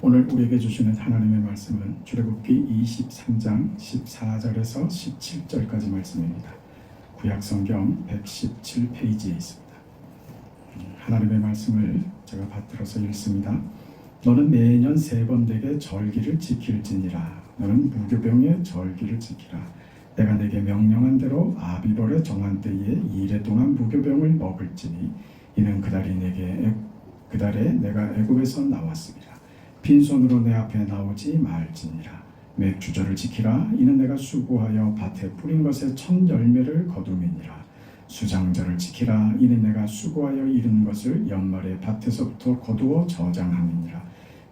오늘 우리에게 주시는 하나님의 말씀은 출애굽기 23장 14절에서 17절까지 말씀입니다. 구약성경 117페이지에 있습니다. 하나님의 말씀을 제가 받들어서 읽습니다. 너는 매년 3번 되게 절기를 지킬지니라. 너는 무교병의 절기를 지키라. 내가 내게 명령한 대로 아비벌의 정한 때에 2일 동안 무교병을 먹을지니 이는 그달에 내가 애굽에서 나왔습니다. 빈손으로 내 앞에 나오지 말지니라. 맥주절을 지키라. 이는 내가 수고하여 밭에 뿌린 것의 첫 열매를 거둠이니라. 수장절을 지키라. 이는 내가 수고하여 이룬 것을 연말에 밭에서부터 거두어 저장함이니라.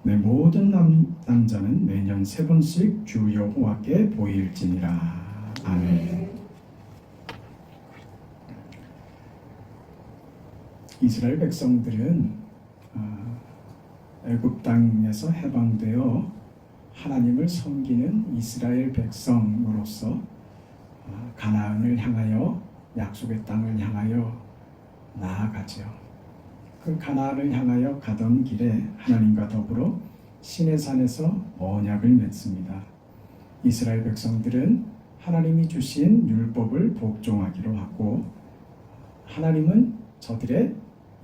내 모든 남자는 매년 3번씩 주 여호와께 보일지니라. 아멘. 이스라엘 백성들은 애굽 땅에서 해방되어 하나님을 섬기는 이스라엘 백성으로서 가나안을 향하여 약속의 땅을 향하여 나아가죠. 그 가나안을 향하여 가던 길에 하나님과 더불어 시내산에서 언약을 맺습니다. 이스라엘 백성들은 하나님이 주신 율법을 복종하기로 하고 하나님은 저들의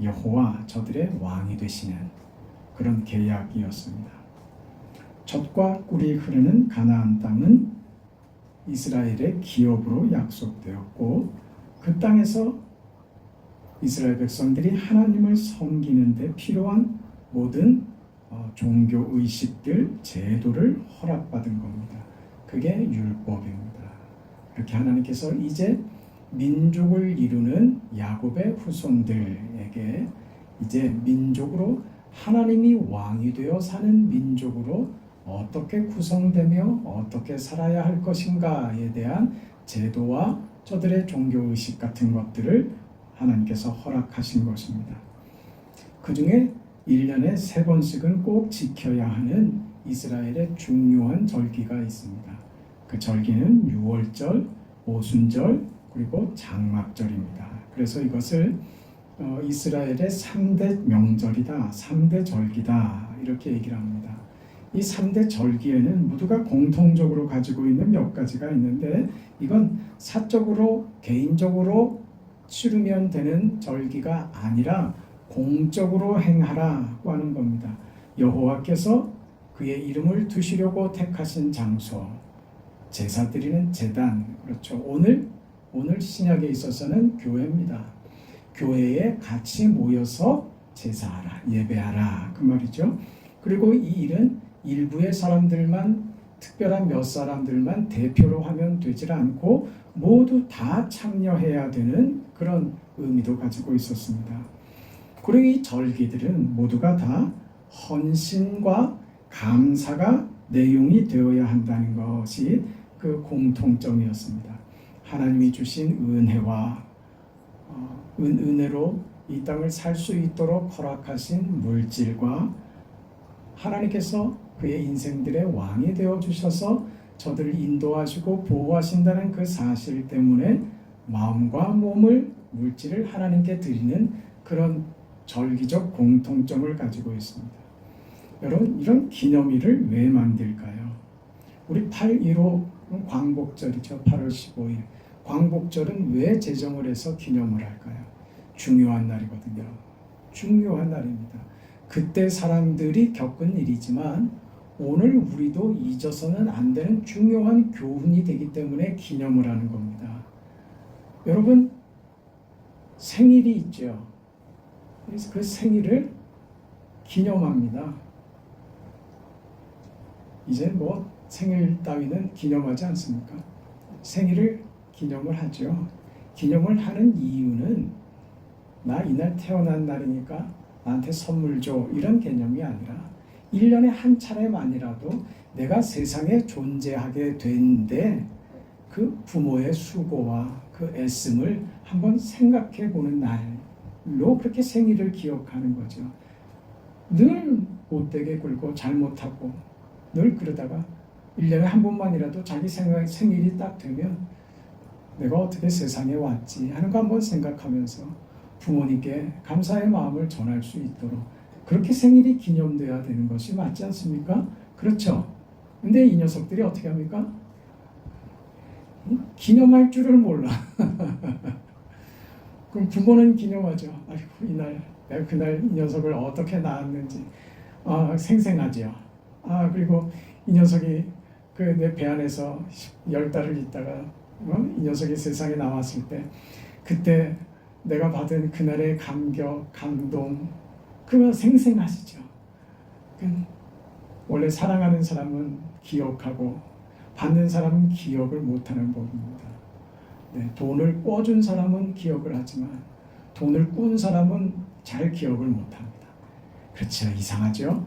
여호와, 저들의 왕이 되시는 그런 계약이었습니다. 젖과 꿀이 흐르는 가나안 땅은 이스라엘의 기업으로 약속되었고 그 땅에서 이스라엘 백성들이 하나님을 섬기는 데 필요한 모든 종교 의식들, 제도를 허락받은 겁니다. 그게 율법입니다. 이렇게 하나님께서 이제 민족을 이루는 야곱의 후손들에게 이제 민족으로 하나님이 왕이 되어 사는 민족으로 어떻게 구성되며 어떻게 살아야 할 것인가에 대한 제도와 저들의 종교의식 같은 것들을 하나님께서 허락하신 것입니다. 그 중에 1년에 3번씩은 꼭 지켜야 하는 이스라엘의 중요한 절기가 있습니다. 그 절기는 유월절, 오순절, 그리고 장막절입니다. 그래서 이것을 이스라엘의 3대 명절이다, 3대 절기다 이렇게 얘기를 합니다. 이 3대 절기에는 모두가 공통적으로 가지고 있는 몇 가지가 있는데 이건 사적으로 개인적으로 치르면 되는 절기가 아니라 공적으로 행하라고 하는 겁니다. 여호와께서 그의 이름을 두시려고 택하신 장소, 제사 드리는 제단, 그렇죠. 오늘 신약에 있어서는 교회입니다. 교회에 같이 모여서 제사하라, 예배하라 그 말이죠. 그리고 이 일은 일부의 사람들만, 특별한 몇 사람들만 대표로 하면 되질 않고 모두 다 참여해야 되는 그런 의미도 가지고 있었습니다. 그리고 이 절기들은 모두가 다 헌신과 감사가 내용이 되어야 한다는 것이 그 공통점이었습니다. 하나님이 주신 은혜와 은혜로 이 땅을 살 수 있도록 허락하신 물질과 하나님께서 그의 인생들의 왕이 되어 주셔서 저들을 인도하시고 보호하신다는 그 사실 때문에 마음과 몸을, 물질을 하나님께 드리는 그런 절기적 공통점을 가지고 있습니다. 여러분, 이런 기념일을 왜 만들까요? 우리 8.15 광복절이죠. 8월 15일. 광복절은 왜 제정을 해서 기념을 할까요? 중요한 날이거든요. 중요한 날입니다. 그때 사람들이 겪은 일이지만 오늘 우리도 잊어서는 안 되는 중요한 교훈이 되기 때문에 기념을 하는 겁니다. 여러분, 생일이 있죠. 그래서 그 생일을 기념합니다. 이제 뭐 생일 따위는 기념하지 않습니까? 생일을 기념을 하죠. 기념을 하는 이유는 나 이날 태어난 날이니까 나한테 선물 줘 이런 개념이 아니라 1년에 한 차례만이라도 내가 세상에 존재하게 된데 그 부모의 수고와 그 애씀을 한번 생각해 보는 날로 그렇게 생일을 기억하는 거죠. 늘 못되게 굴고 잘못하고 늘 그러다가 1년에 한 번만이라도 자기 생일이 딱 되면 내가 어떻게 세상에 왔지 하는 거 한번 생각하면서 부모님께 감사의 마음을 전할 수 있도록 그렇게 생일이 기념돼야 되는 것이 맞지 않습니까? 그렇죠. 근데 이 녀석들이 어떻게 합니까? 기념할 줄을 몰라. 그럼 부모는 기념하죠. 아이고, 이날 내가 그날 이 녀석을 어떻게 낳았는지 생생하죠. 그리고 이 녀석이 그 내 배 안에서 10달을 있다가 이 녀석이 세상에 나왔을 때 그때 내가 받은 그날의 감격, 감동 그거 생생하시죠. 원래 사랑하는 사람은 기억하고 받는 사람은 기억을 못하는 법입니다. 네, 돈을 꿔준 사람은 기억을 하지만 돈을 꾼 사람은 잘 기억을 못합니다. 그렇죠. 이상하죠?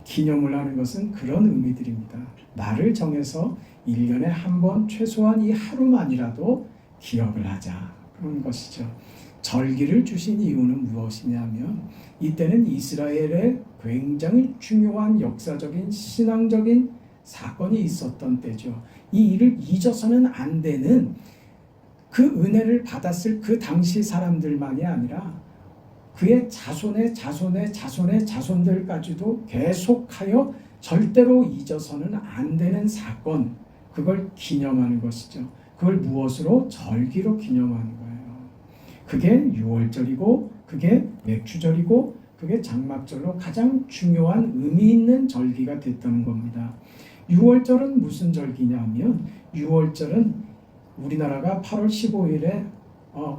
기념을 하는 것은 그런 의미들입니다. 날을 정해서 1년에 한 번 최소한 이 하루만이라도 기억을 하자. 그런 것이죠. 절기를 주신 이유는 무엇이냐면 이때는 이스라엘에 굉장히 중요한 역사적인 신앙적인 사건이 있었던 때죠. 이 일을 잊어서는 안 되는 그 은혜를 받았을 그 당시 사람들만이 아니라 그의 자손의 자손의 자손의 자손들까지도 계속하여 절대로 잊어서는 안 되는 사건, 그걸 기념하는 것이죠. 그걸 무엇으로? 절기로 기념하는 거예요. 그게 유월절이고 그게 맥추절이고 그게 장막절로 가장 중요한 의미 있는 절기가 됐다는 겁니다. 유월절은 무슨 절기냐면 유월절은 우리나라가 8월 15일에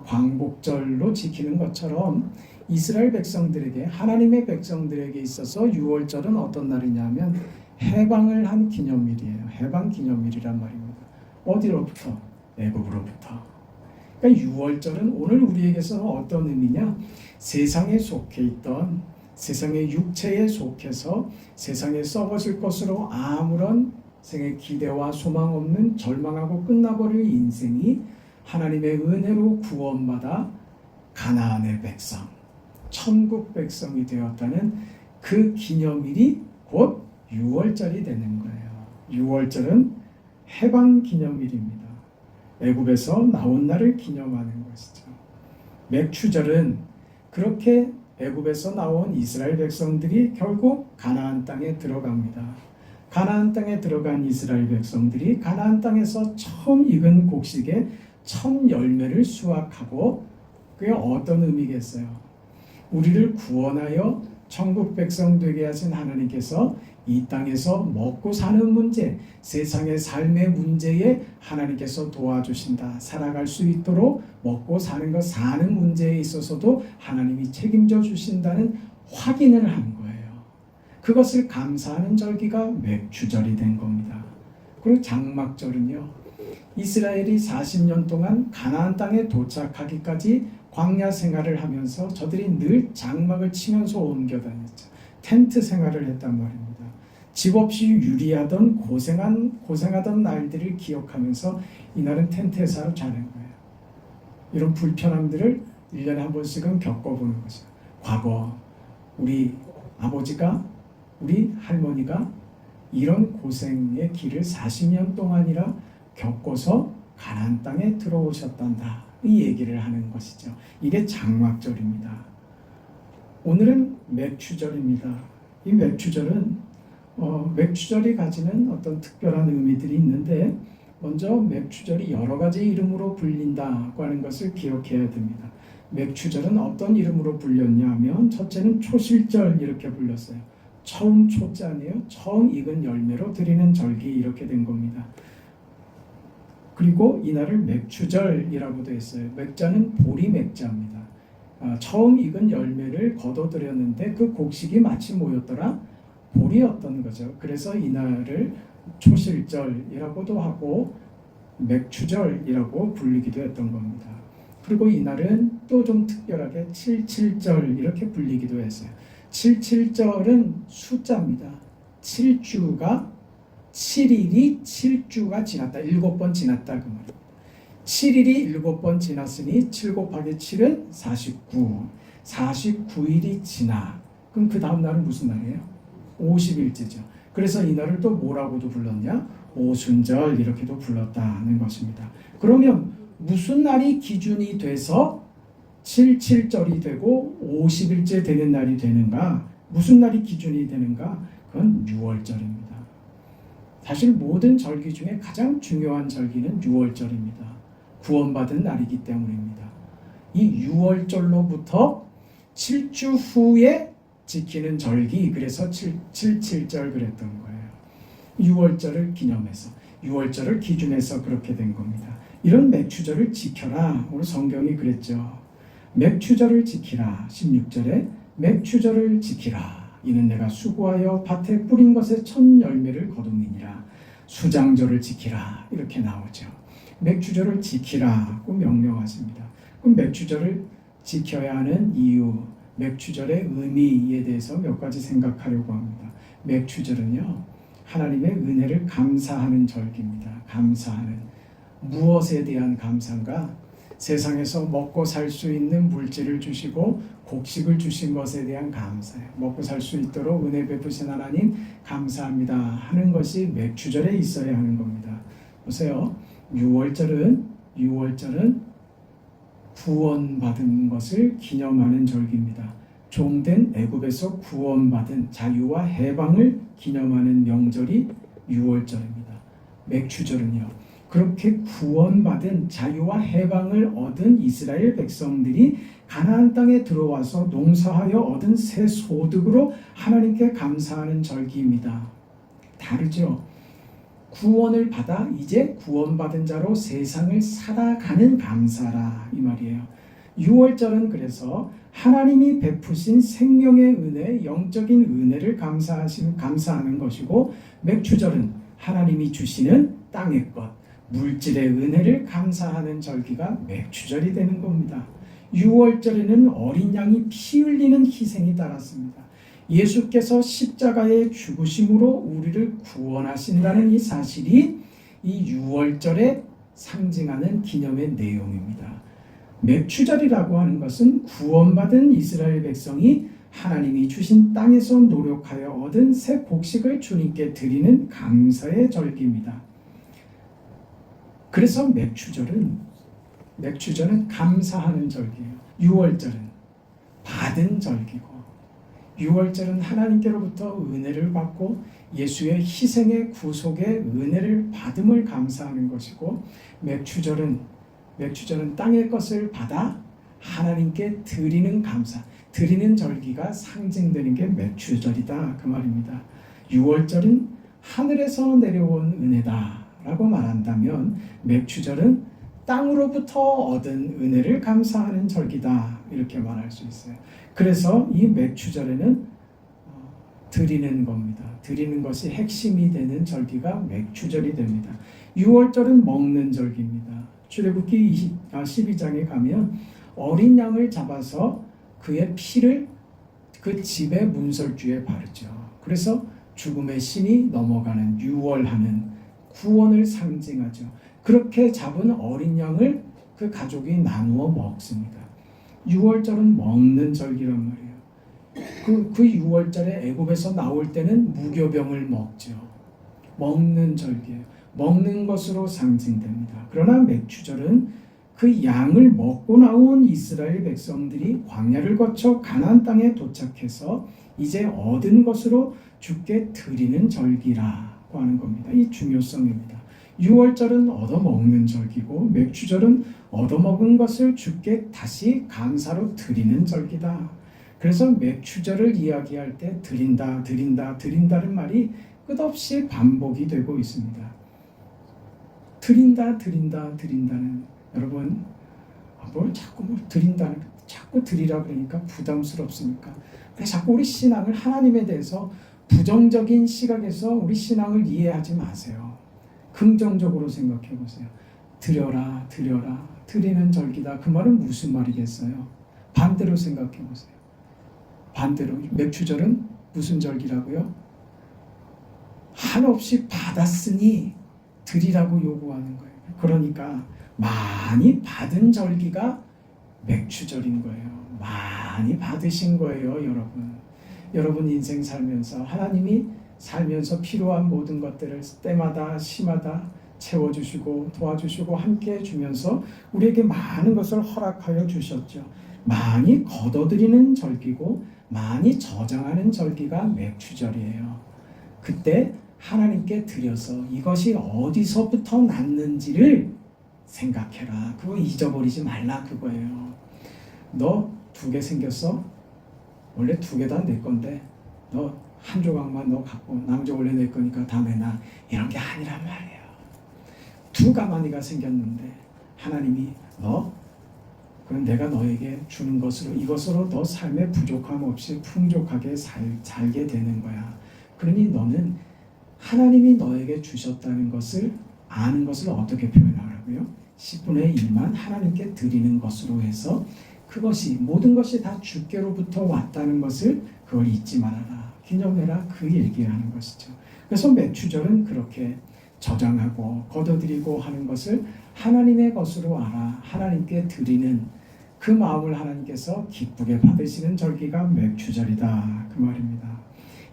광복절로 지키는 것처럼 이스라엘 백성들에게 하나님의 백성들에게 있어서 유월절은 어떤 날이냐면 해방을 한 기념일이에요. 해방 기념일이란 말입니다. 어디로부터? 애굽으로부터. 그러니까 유월절은 오늘 우리에게서 어떤 의미냐? 세상에 속해 있던 세상의 육체에 속해서 세상에 썩어질 것으로 아무런 생의 기대와 소망 없는 절망하고 끝나버릴 인생이 하나님의 은혜로 구원받아 가나안의 백성, 천국 백성이 되었다는 그 기념일이 곧 유월절이 되는 거예요. 유월절은 해방 기념일입니다. 애굽에서 나온 날을 기념하는 것이죠. 맥추절은 그렇게 애굽에서 나온 이스라엘 백성들이 결국 가나안 땅에 들어갑니다. 가나안 땅에 들어간 이스라엘 백성들이 가나안 땅에서 처음 익은 곡식의 첫 열매를 수확하고 그게 어떤 의미겠어요? 우리를 구원하여 천국 백성 되게 하신 하나님께서 이 땅에서 먹고 사는 문제, 세상의 삶의 문제에 하나님께서 도와주신다. 살아갈 수 있도록 먹고 사는 것, 사는 문제에 있어서도 하나님이 책임져 주신다는 확인을 한 거예요. 그것을 감사하는 절기가 맥추절이 된 겁니다. 그리고 장막절은요, 이스라엘이 40년 동안 가나안 땅에 도착하기까지 광야 생활을 하면서 저들이 늘 장막을 치면서 옮겨 다녔죠. 텐트 생활을 했단 말입니다. 집 없이 유리하던 고생하던 날들을 기억하면서 이날은 텐트에서 자는 거예요. 이런 불편함들을 1년에 한 번씩은 겪어보는 거죠. 과거 우리 아버지가 우리 할머니가 이런 고생의 길을 40년 동안이라 겪어서 가나안 땅에 들어오셨단다. 이 얘기를 하는 것이죠. 이게 장막절입니다. 오늘은 맥추절입니다. 이 맥추절은 맥추절이 가지는 어떤 특별한 의미들이 있는데 먼저 맥추절이 여러 가지 이름으로 불린다고 하는 것을 기억해야 됩니다. 맥추절은 어떤 이름으로 불렸냐면 첫째는 초실절 이렇게 불렸어요. 처음 초자네요. 처음 익은 열매로 드리는 절기 이렇게 된 겁니다. 그리고 이날을 맥추절이라고도 했어요. 맥자는 보리 맥자입니다. 처음 익은 열매를 거둬들였는데 그 곡식이 마치 뭐였더라? 보리였던 거죠. 그래서 이날을 초실절이라고도 하고 맥추절이라고 불리기도 했던 겁니다. 그리고 이날은 또 좀 특별하게 77절 이렇게 불리기도 했어요. 77절은 숫자입니다. 7주가 7일이 7주가 지났다. 7번 지났다 그 말입니다. 7일이 7번 지났으니 7 곱하기 7은 49. 49일이 지나. 그럼 그 다음 날은 무슨 날이에요? 50일째죠. 그래서 이 날을 또 뭐라고도 불렀냐? 오순절 이렇게도 불렀다는 것입니다. 그러면 무슨 날이 기준이 돼서 77절이 되고 50일째 되는 날이 되는가? 무슨 날이 기준이 되는가? 그건 6월절입니다. 사실 모든 절기 중에 가장 중요한 절기는 6월절입니다. 구원받은 날이기 때문입니다. 이 6월절로부터 7주 후에 지키는 절기, 그래서 77절 그랬던 거예요. 6월절을 기념해서, 6월절을 기준해서 그렇게 된 겁니다. 이런 맥추절을 지켜라. 오늘 성경이 그랬죠. 맥추절을 지키라. 16절에 맥추절을 지키라. 이는 내가 수고하여 밭에 뿌린 것에 첫 열매를 거둠이니라. 수장절을 지키라. 이렇게 나오죠. 맥추절을 지키라고 명령하십니다. 그럼 맥추절을 지켜야 하는 이유, 맥추절의 의미에 대해서 몇 가지 생각하려고 합니다. 맥추절은요, 하나님의 은혜를 감사하는 절기입니다. 감사하는. 무엇에 대한 감사인가? 세상에서 먹고 살 수 있는 물질을 주시고 곡식을 주신 것에 대한 감사예요. 먹고 살 수 있도록 은혜 베푸신 하나님 감사합니다 하는 것이 맥추절에 있어야 하는 겁니다. 보세요. 6월절은 구원받은 것을 기념하는 절기입니다. 종된 애굽에서 구원받은 자유와 해방을 기념하는 명절이 6월절입니다. 맥추절은요, 그렇게 구원받은 자유와 해방을 얻은 이스라엘 백성들이 가나안 땅에 들어와서 농사하여 얻은 새 소득으로 하나님께 감사하는 절기입니다. 다르죠. 구원을 받아 이제 구원받은 자로 세상을 살아가는 감사라 이 말이에요. 6월절은 그래서 하나님이 베푸신 생명의 은혜, 영적인 은혜를 감사하는 것이고, 맥추절은 하나님이 주시는 땅의 것, 물질의 은혜를 감사하는 절기가 맥추절이 되는 겁니다. 6월절에는 어린 양이 피 흘리는 희생이 따랐습니다. 예수께서 십자가의 죽으심으로 우리를 구원하신다는 이 사실이 이 6월절에 상징하는 기념의 내용입니다. 맥추절이라고 하는 것은 구원받은 이스라엘 백성이 하나님이 주신 땅에서 노력하여 얻은 새 곡식을 주님께 드리는 감사의 절기입니다. 그래서 맥추절은 감사하는 절기예요. 6월절은 받은 절기고, 6월절은 하나님께로부터 은혜를 받고 예수의 희생의 구속의 은혜를 받음을 감사하는 것이고, 맥추절은 땅의 것을 받아 하나님께 드리는 감사, 드리는 절기가 상징되는 게 맥추절이다 그 말입니다. 6월절은 하늘에서 내려온 은혜다 라고 말한다면, 맥추절은 땅으로부터 얻은 은혜를 감사하는 절기다 이렇게 말할 수 있어요. 그래서 이 맥추절에는 드리는 겁니다. 드리는 것이 핵심이 되는 절기가 맥추절이 됩니다. 6월절은 먹는 절기입니다. 출애굽기 12장에 가면 어린 양을 잡아서 그의 피를 그 집의 문설주에 바르죠. 그래서 죽음의 신이 넘어가는 유월하는 구원을 상징하죠. 그렇게 잡은 어린 양을 그 가족이 나누어 먹습니다. 6월절은 먹는 절기란 말이에요. 그 6월절에 애굽에서 나올 때는 무교병을 먹죠. 먹는 절기예요. 먹는 것으로 상징됩니다. 그러나 맥추절은 그 양을 먹고 나온 이스라엘 백성들이 광야를 거쳐 가나안 땅에 도착해서 이제 얻은 것으로 주께 드리는 절기라고 하는 겁니다. 이 중요성입니다. 6월절은 얻어먹는 절기고, 맥추절은 얻어먹은 것을 주께 다시 감사로 드리는 절기다. 그래서 맥추절을 이야기할 때 드린다는 말이 끝없이 반복이 되고 있습니다. 드린다는, 여러분 자꾸 드린다는, 자꾸 드리라 그러니까 부담스럽습니까? 자꾸 우리 신앙을, 하나님에 대해서 부정적인 시각에서 우리 신앙을 이해하지 마세요. 긍정적으로 생각해 보세요. 드려라, 드리는 절기다. 그 말은 무슨 말이겠어요? 반대로 생각해 보세요. 반대로 맥추절은 무슨 절기라고요? 한없이 받았으니 드리라고 요구하는 거예요. 그러니까 많이 받은 절기가 맥추절인 거예요. 많이 받으신 거예요, 여러분. 여러분 인생 살면서 하나님이 살면서 필요한 모든 것들을 때마다 시마다 채워주시고 도와주시고 함께 해주면서 우리에게 많은 것을 허락하여 주셨죠. 많이 거둬들이는 절기고 많이 저장하는 절기가 맥추절이에요. 그때 하나님께 드려서 이것이 어디서부터 났는지를 생각해라. 그거 잊어버리지 말라 그거예요. 너 2개 생겼어? 원래 2개 다 내 건데 너 한 조각만 너 갖고 나머지 원래 내 거니까 다음에 나 이런 게 아니란 말이에요. 2 가마니가 생겼는데 하나님이 너 그럼 내가 너에게 주는 것으로 이것으로 너 삶에 부족함 없이 풍족하게 살게 되는 거야. 그러니 너는 하나님이 너에게 주셨다는 것을 아는 것을 어떻게 표현하라고요? 10분의 1만 하나님께 드리는 것으로 해서 그것이 모든 것이 다 주께로부터 왔다는 것을 그걸 잊지 말아라. 기념해라. 그 얘기를 하는 것이죠. 그래서 맥추절은 그렇게 저장하고 거둬들이고 하는 것을 하나님의 것으로 알아 하나님께 드리는 그 마음을 하나님께서 기쁘게 받으시는 절기가 맥추절이다 그 말입니다.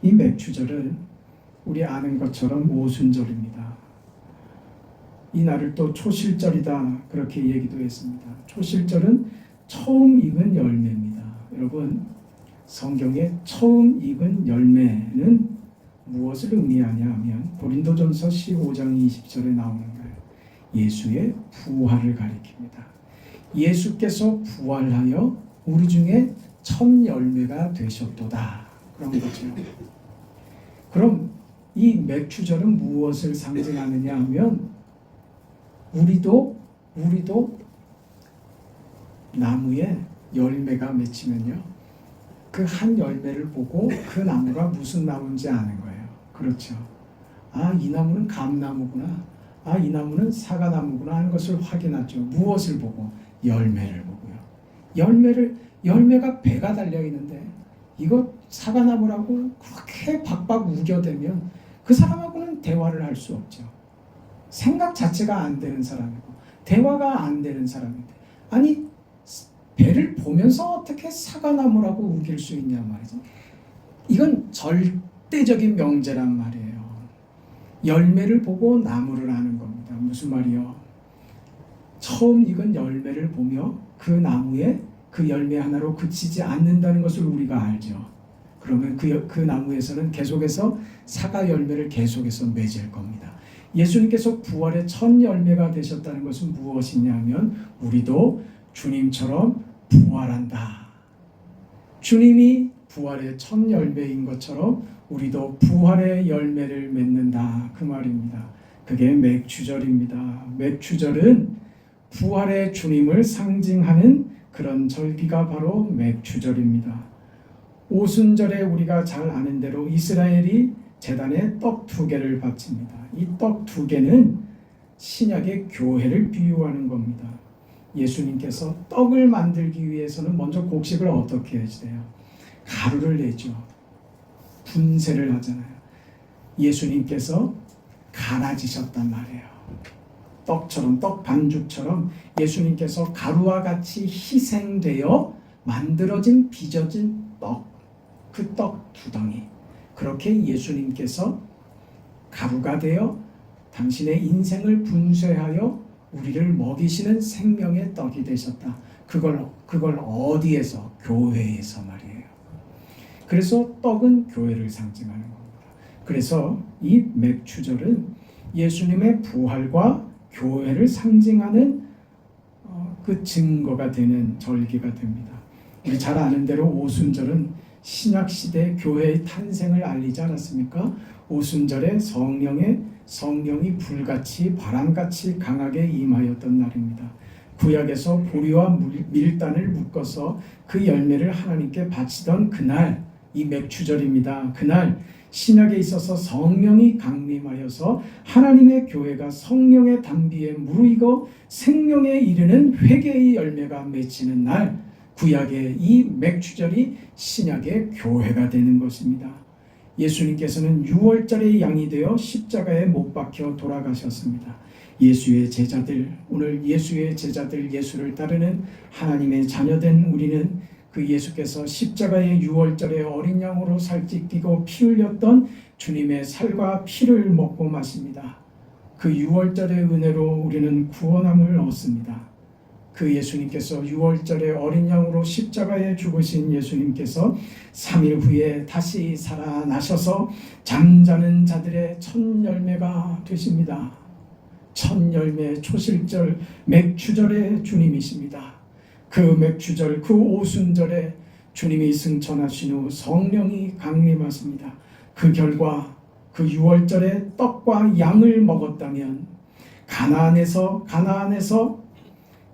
이 맥추절은 우리 아는 것처럼 오순절입니다. 이 날을 또 초실절이다 그렇게 얘기도 했습니다. 초실절은 처음 익은 열매입니다. 여러분 성경에 처음 익은 열매는 무엇을 의미하냐 하면 고린도전서 15장 20절에 나오는 거예요. 예수의 부활을 가리킵니다. 예수께서 부활하여 우리 중에 첫 열매가 되셨도다 그런 거죠. 그럼 이 맥추절은 무엇을 상징하느냐 하면 우리도 나무에 열매가 맺히면요 그 한 열매를 보고 그 나무가 무슨 나무인지 아는 거예요. 그렇죠. 아, 이 나무는 감나무구나. 아, 이 나무는 사과나무구나 하는 것을 확인하죠. 무엇을 보고? 열매를 보고요. 열매가 배가 달려 있는데 이거 사과나무라고 그렇게 박박 우겨대면 그 사람하고는 대화를 할 수 없죠. 생각 자체가 안 되는 사람이고 대화가 안 되는 사람인데 아니 배를 보면서 어떻게 사과나무라고 우길 수 있냐 말이죠. 이건 절대적인 명제란 말이에요. 열매를 보고 나무를 아는 겁니다. 무슨 말이요? 처음 익은 열매를 보며 그 나무에 그 열매 하나로 그치지 않는다는 것을 우리가 알죠. 그러면 그 나무에서는 계속해서 사과 열매를 계속해서 맺을 겁니다. 예수님께서 부활의 첫 열매가 되셨다는 것은 무엇이냐면 우리도 주님처럼 부활한다. 주님이 부활의 첫 열매인 것처럼 우리도 부활의 열매를 맺는다 그 말입니다. 그게 맥추절입니다. 맥추절은 부활의 주님을 상징하는 그런 절기가 바로 맥추절입니다. 오순절에 우리가 잘 아는 대로 이스라엘이 제단에 떡 2개를 바칩니다. 이 떡 2개는 신약의 교회를 비유하는 겁니다. 예수님께서 떡을 만들기 위해서는 먼저 곡식을 어떻게 해야 돼요? 가루를 내죠. 분쇄를 하잖아요. 예수님께서 갈아지셨단 말이에요. 떡처럼 떡 반죽처럼 예수님께서 가루와 같이 희생되어 만들어진 빚어진 떡, 그 떡 2덩이 그렇게 예수님께서 가루가 되어 당신의 인생을 분쇄하여 우리를 먹이시는 생명의 떡이 되셨다. 그걸 어디에서? 교회에서 말이에요. 그래서 떡은 교회를 상징하는 겁니다. 그래서 이 맥추절은 예수님의 부활과 교회를 상징하는 그 증거가 되는 절기가 됩니다. 우리 잘 아는 대로 오순절은 신약시대 교회의 탄생을 알리지 않았습니까? 오순절에 성령이 불같이 바람같이 강하게 임하였던 날입니다. 구약에서 보리와 밀단을 묶어서 그 열매를 하나님께 바치던 그날, 이 맥추절입니다. 그날 신약에 있어서 성령이 강림하여서 하나님의 교회가 성령의 단비에 무르익어 생명에 이르는 회개의 열매가 맺히는 날, 구약의 이 맥추절이 신약의 교회가 되는 것입니다. 예수님께서는 6월절의 양이 되어 십자가에 못 박혀 돌아가셨습니다. 예수의 제자들, 오늘 예수의 제자들, 예수를 따르는 하나님의 자녀된 우리는 그 예수께서 십자가의 6월절에 어린 양으로 살찌 뛰고 피 흘렸던 주님의 살과 피를 먹고 마십니다. 그 6월절의 은혜로 우리는 구원함을 얻습니다. 그 예수님께서 6월절에 어린 양으로 십자가에 죽으신 예수님께서 3일 후에 다시 살아나셔서 잠자는 자들의 첫 열매가 되십니다. 첫 열매 초실절 맥추절의 주님이십니다. 그 맥추절 그 오순절에 주님이 승천하신 후 성령이 강림하십니다. 그 결과 그 6월절에 떡과 양을 먹었다면 가나안에서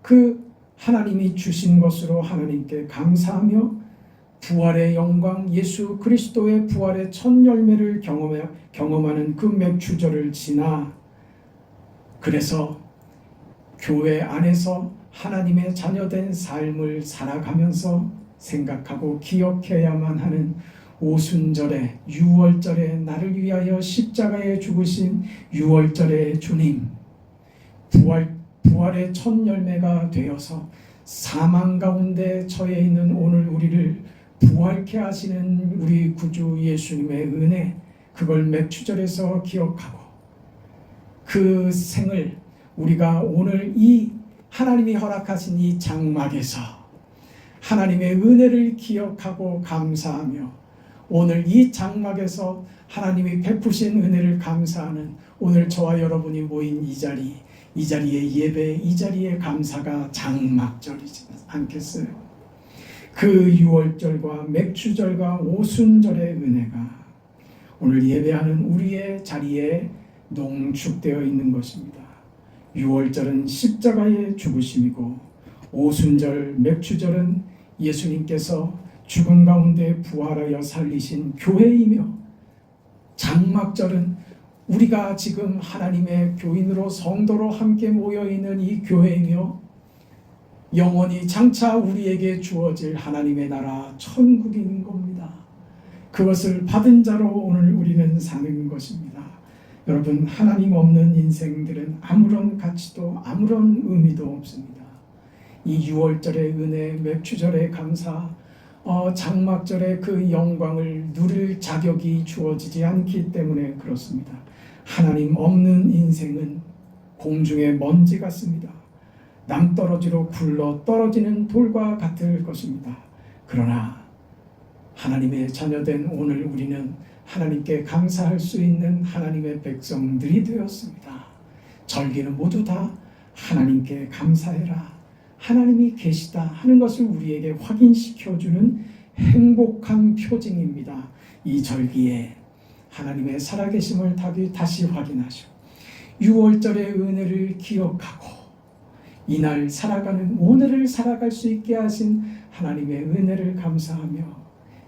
그 하나님이 주신 것으로 하나님께 감사하며 부활의 영광 예수 그리스도의 부활의 첫 열매를 경험하는 그 맥추절을 지나 그래서 교회 안에서 하나님의 자녀된 삶을 살아가면서 생각하고 기억해야만 하는 오순절에 6월절에 나를 위하여 십자가에 죽으신 6월절의 주님 부활의 첫 열매가 되어서 사망 가운데 처해 있는 오늘 우리를 부활케 하시는 우리 구주 예수님의 은혜 그걸 맥추절에서 기억하고 그 생을 우리가 오늘 이 하나님이 허락하신 이 장막에서 하나님의 은혜를 기억하고 감사하며 오늘 이 장막에서 하나님이 베푸신 은혜를 감사하는 오늘 저와 여러분이 모인 이 자리의 예배, 이 자리의 감사가 장막절이지 않겠어요? 그 6월절과 맥추절과 오순절의 은혜가 오늘 예배하는 우리의 자리에 농축되어 있는 것입니다. 6월절은 십자가의 죽으심이고 오순절 맥추절은 예수님께서 죽은 가운데 부활하여 살리신 교회이며 장막절은 우리가 지금 하나님의 교인으로 성도로 함께 모여있는 이 교회이며 영원히 장차 우리에게 주어질 하나님의 나라 천국인 겁니다. 그것을 받은 자로 오늘 우리는 사는 것입니다. 여러분 하나님 없는 인생들은 아무런 가치도 아무런 의미도 없습니다. 이 6월절의 은혜, 맥추절의 감사, 장막절의 그 영광을 누릴 자격이 주어지지 않기 때문에 그렇습니다. 하나님 없는 인생은 공중의 먼지 같습니다. 낭떠러지로 굴러 떨어지는 돌과 같을 것입니다. 그러나 하나님의 자녀된 오늘 우리는 하나님께 감사할 수 있는 하나님의 백성들이 되었습니다. 절기는 모두 다 하나님께 감사해라. 하나님이 계시다 하는 것을 우리에게 확인시켜주는 행복한 표징입니다. 이 절기에 하나님의 살아계심을 다시 확인하시고 6월절의 은혜를 기억하고 이날 살아가는 오늘을 살아갈 수 있게 하신 하나님의 은혜를 감사하며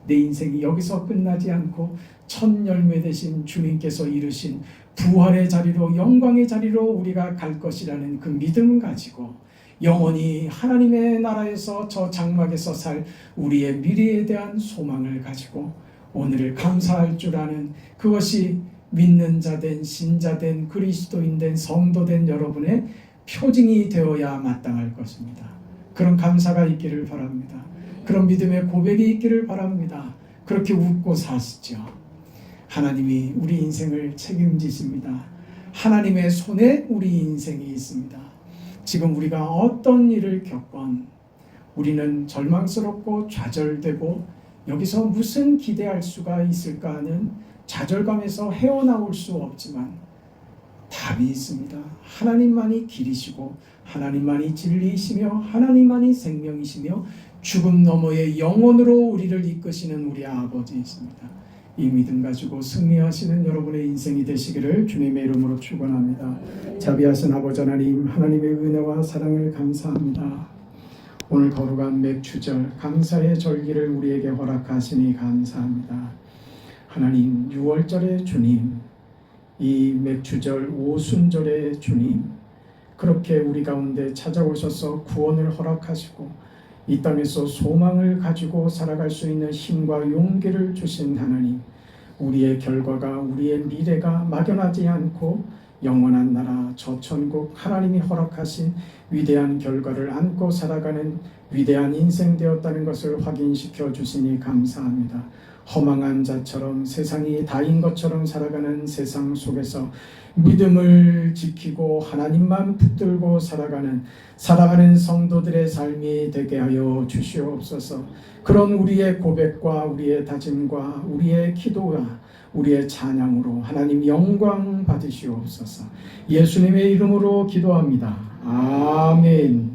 내 인생이 여기서 끝나지 않고 첫 열매 되신 주님께서 이루신 부활의 자리로 영광의 자리로 우리가 갈 것이라는 그 믿음 가지고 영원히 하나님의 나라에서 저 장막에서 살 우리의 미래에 대한 소망을 가지고 오늘을 감사할 줄 아는 그것이 믿는 자된 신자된 그리스도인된 성도된 여러분의 표징이 되어야 마땅할 것입니다. 그런 감사가 있기를 바랍니다. 그런 믿음의 고백이 있기를 바랍니다. 그렇게 웃고 사시죠. 하나님이 우리 인생을 책임지십니다. 하나님의 손에 우리 인생이 있습니다. 지금 우리가 어떤 일을 겪건 우리는 절망스럽고 좌절되고 여기서 무슨 기대할 수가 있을까 하는 좌절감에서 헤어나올 수 없지만 답이 있습니다. 하나님만이 길이시고 하나님만이 진리이시며 하나님만이 생명이시며 죽음 너머의 영혼으로 우리를 이끄시는 우리 아버지 있습니다. 이 믿음 가지고 승리하시는 여러분의 인생이 되시기를 주님의 이름으로 축원합니다. 자비하신 아버지 하나님, 하나님의 은혜와 사랑을 감사합니다. 오늘 거룩한 맥추절 감사의 절기를 우리에게 허락하시니 감사합니다. 하나님 6월절의 주님, 이 맥추절 오순절의 주님, 그렇게 우리 가운데 찾아오셔서 구원을 허락하시고 이 땅에서 소망을 가지고 살아갈 수 있는 힘과 용기를 주신 하나님, 우리의 결과가 우리의 미래가 막연하지 않고 영원한 나라 저 천국 하나님이 허락하신 위대한 결과를 안고 살아가는 위대한 인생 되었다는 것을 확인시켜 주시니 감사합니다. 허망한 자처럼 세상이 다인 것처럼 살아가는 세상 속에서 믿음을 지키고 하나님만 붙들고 살아가는 성도들의 삶이 되게 하여 주시옵소서. 그런 우리의 고백과 우리의 다짐과 우리의 기도와 우리의 찬양으로 하나님 영광 받으시옵소서. 예수님의 이름으로 기도합니다. 아멘.